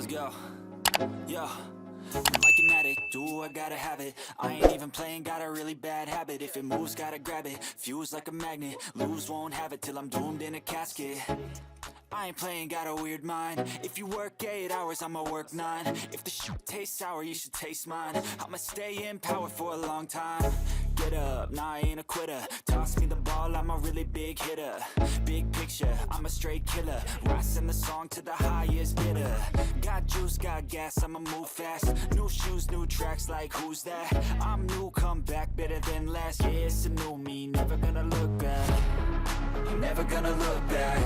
Let's go. Yo, I'm like an addict, do I gotta have it. I ain't even playing, got a really bad habit. If it moves, gotta grab it, fuse like a magnet. Lose, won't have it till I'm doomed in a casket. I ain't playing, got a weird mind. If you work 8 hours, I'ma work 9. If the shit tastes sour, you should taste mine. I'ma stay in power for a long time. Get up, nah, I ain't a quitter. Toss me the ball, I'm a really big hitter. Big picture, I'm a straight killer. Rising the song to the highest bidder. Got juice, got gas, I'ma move fast. New shoes, new tracks, like who's that? I'm new, come back, better than last. Yeah, it's a new me, never gonna look back. I'm never gonna look back.